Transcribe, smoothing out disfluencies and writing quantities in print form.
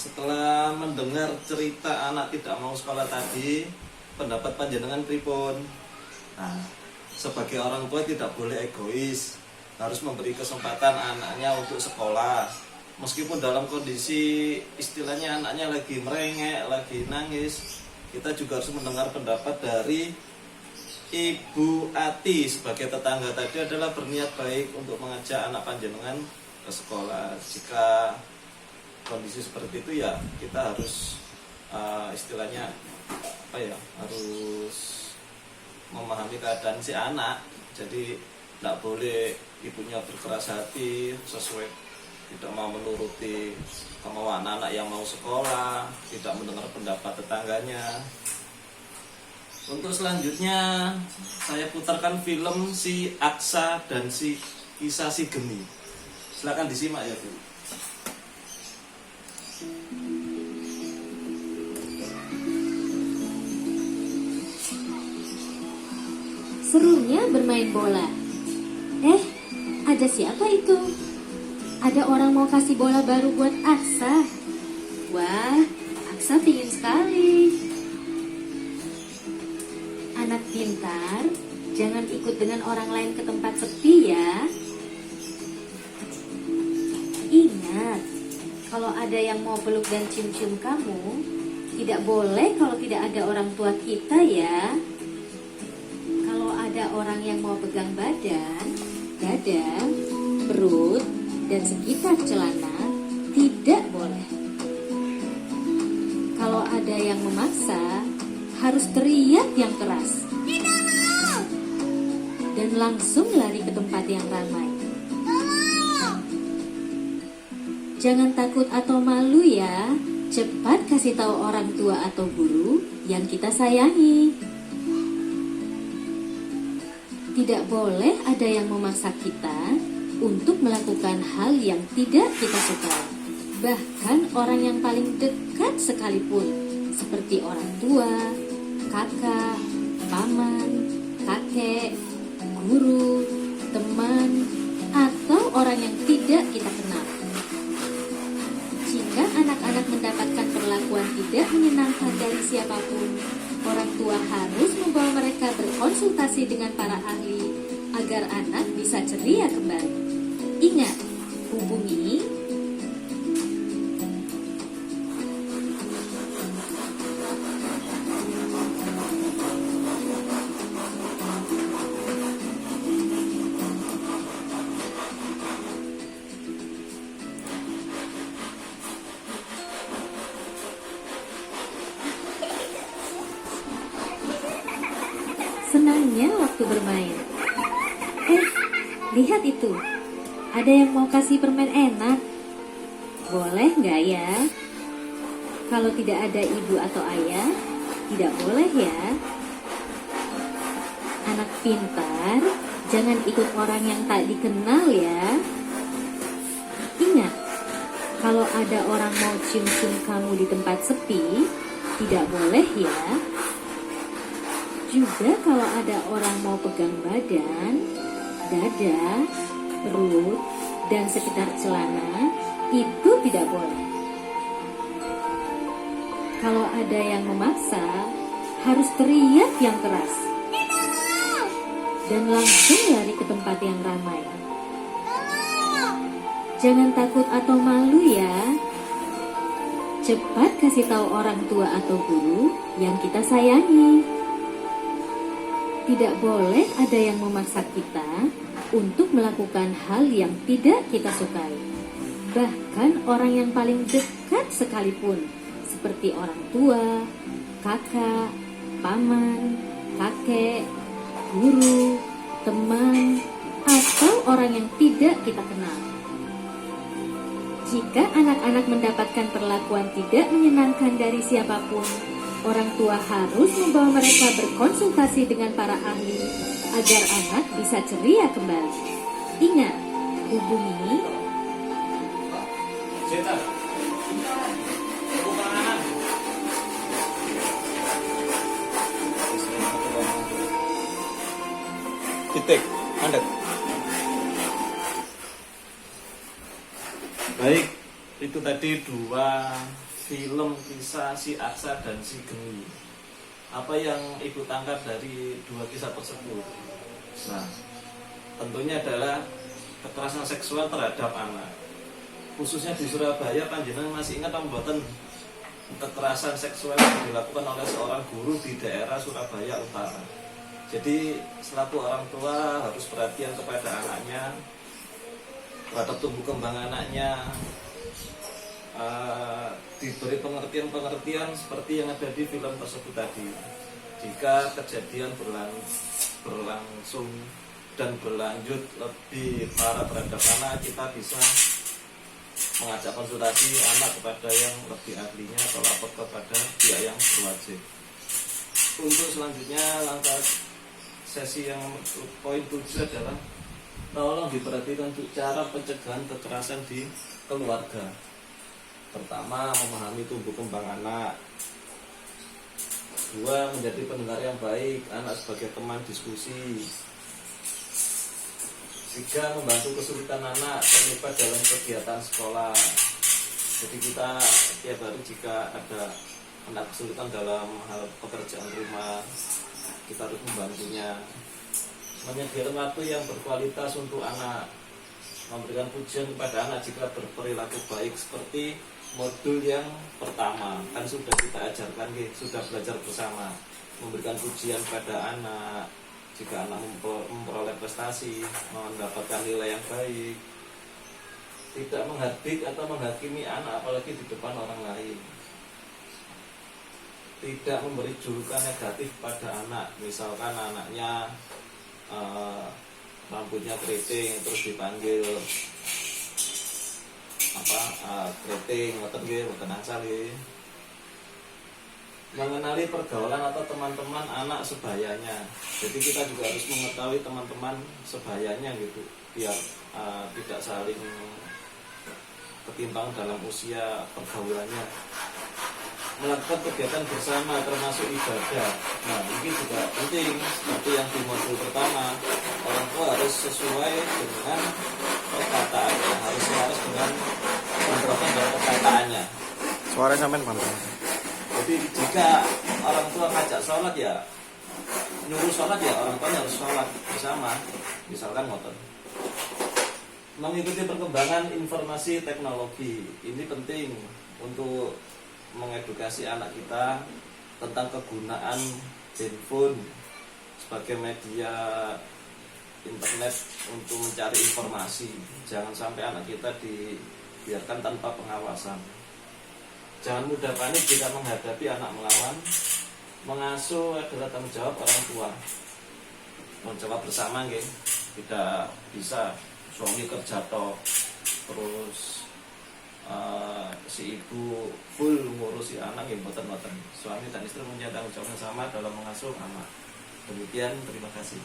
setelah mendengar cerita anak tidak mau sekolah tadi, pendapat panjenengan pripun? Nah, sebagai orang tua tidak boleh egois, harus memberi kesempatan anaknya untuk sekolah. Meskipun dalam kondisi istilahnya anaknya lagi merengek, lagi nangis, kita juga harus mendengar pendapat dari Ibu Ati sebagai tetangga tadi adalah berniat baik untuk mengajak anak panjenengan ke sekolah. Jika kondisi seperti itu ya kita harus istilahnya harus memahami keadaan si anak. Jadi tidak boleh ibunya berkeras hati sesuai tidak mau menuruti kemauan anak yang mau sekolah, tidak mendengar pendapat tetangganya. Untuk selanjutnya saya putarkan film si Aksa dan si Kisah si Geni. Silakan disimak ya Bu. Serunya bermain bola. Ada siapa itu? Ada orang mau kasih bola baru buat Aksa. Wah, Aksa pingin sekali. Anak pintar, jangan ikut dengan orang lain ke tempat sepi ya. Ingat, kalau ada yang mau peluk dan cium-cium kamu, tidak boleh kalau tidak ada orang tua kita ya. Kalau ada orang yang mau pegang badan, dada, perut, dan sekitar celana, tidak boleh. Kalau ada yang memaksa, harus teriak yang keras. Tidak mau! Dan langsung lari ke tempat yang ramai. Jangan takut atau malu ya. Cepat kasih tahu orang tua atau guru yang kita sayangi. Tidak boleh ada yang memaksa kita untuk melakukan hal yang tidak kita sukai. Bahkan orang yang paling dekat sekalipun, seperti orang tua, kakak, paman, kakek, guru, teman, atau orang yang tidak kita kenal. Jika anak-anak mendapatkan perlakuan tidak menyenangkan dari siapapun, orang tua harus membawa mereka berkonsultasi dengan para ahli agar anak bisa ceria kembali. Ingat, hubungi senangnya waktu bermain. Lihat itu. Ada yang mau kasih permen enak. Boleh nggak ya? Kalau tidak ada ibu atau ayah, tidak boleh ya. Anak pintar, jangan ikut orang yang tak dikenal ya. Ingat, kalau ada orang mau cium-cium kamu di tempat sepi, tidak boleh ya. Juga kalau ada orang mau pegang badan, dada, perut, dan sekitar celana, itu tidak boleh. Kalau ada yang memaksa, harus teriak yang keras. Dan langsung lari ke tempat yang ramai. Jangan takut atau malu ya. Cepat kasih tahu orang tua atau guru yang kita sayangi. Tidak boleh ada yang memaksa kita untuk melakukan hal yang tidak kita sukai. Bahkan orang yang paling dekat sekalipun, seperti orang tua, kakak, paman, kakek, guru, teman, atau orang yang tidak kita kenal. Jika anak-anak mendapatkan perlakuan tidak menyenangkan dari siapapun, orang tua harus membawa mereka berkonsultasi dengan para ahli agar anak bisa ceria kembali. Ingat, hubungi titik mandek. Baik, itu tadi dua film kisah si Aksa dan si Geni. Apa yang ibu tangkap dari dua kisah tersebut? Nah, tentunya adalah kekerasan seksual terhadap anak. Khususnya di Surabaya, panjenengan masih ingat pembuatan kekerasan seksual yang dilakukan oleh seorang guru di daerah Surabaya Utara. Jadi selaku orang tua harus perhatian kepada anaknya, terhadap tumbuh kembang anaknya, diberi pengertian-pengertian seperti yang ada di film tersebut tadi. Jika kejadian berlangsung dan berlanjut lebih parah terhadap anak, kita bisa mengajak konsultasi anak kepada yang lebih ahlinya atau lapor kepada pihak yang berwajib. Untuk selanjutnya, langkah sesi yang poin 7 adalah tolong diperhatikan untuk cara pencegahan kekerasan di keluarga. Pertama, memahami tumbuh kembang anak. Dua, menjadi pendengar yang baik, anak sebagai teman diskusi. Tiga, membantu kesulitan anak terlibat dalam kegiatan sekolah. Jadi kita tiap hari jika ada anak kesulitan dalam hal pekerjaan rumah, kita harus membantunya. Menyediakan waktu yang berkualitas untuk anak, memberikan pujian kepada anak jika berperilaku baik, seperti modul yang pertama kan sudah kita ajarkan, sudah belajar bersama, memberikan pujian pada anak jika anak memperoleh prestasi, mendapatkan nilai yang baik, tidak menghardik atau menghakimi anak apalagi di depan orang lain, tidak memberi julukan negatif pada anak. Misalkan anaknya rambutnya keriting terus dipanggil keriting, boten asal. Mengenali pergaulan atau teman-teman anak sebayanya. Jadi kita juga harus mengetahui teman-teman sebayanya gitu, biar tidak saling ketimpang dalam usia pergaulannya. Melakukan kegiatan bersama termasuk ibadah. Nah, ini juga penting, seperti yang di modul pertama, orang tua harus sesuai dengan perkataannya, harus selaras dengan bentrokan dalam perkataannya. Suara sampean mantap. Jadi jika orang tua ngajak sholat, ya nyuruh sholat, ya orang tua harus sholat bersama, misalkan motor. Mengikuti perkembangan informasi teknologi, ini penting untuk mengedukasi anak kita tentang kegunaan handphone sebagai media internet untuk mencari informasi. Jangan sampai anak kita dibiarkan tanpa pengawasan. Jangan mudah panik jika menghadapi anak melawan. Mengasuh adalah tanggung jawab orang tua. Tanggung jawab bersama, nggih. Tidak bisa suami kerja tok, terus si ibu full ngurusi anak, nggih, mboten-mboten. Suami dan istri punya tanggung jawab yang sama dalam mengasuh anak. Demikian, terima kasih.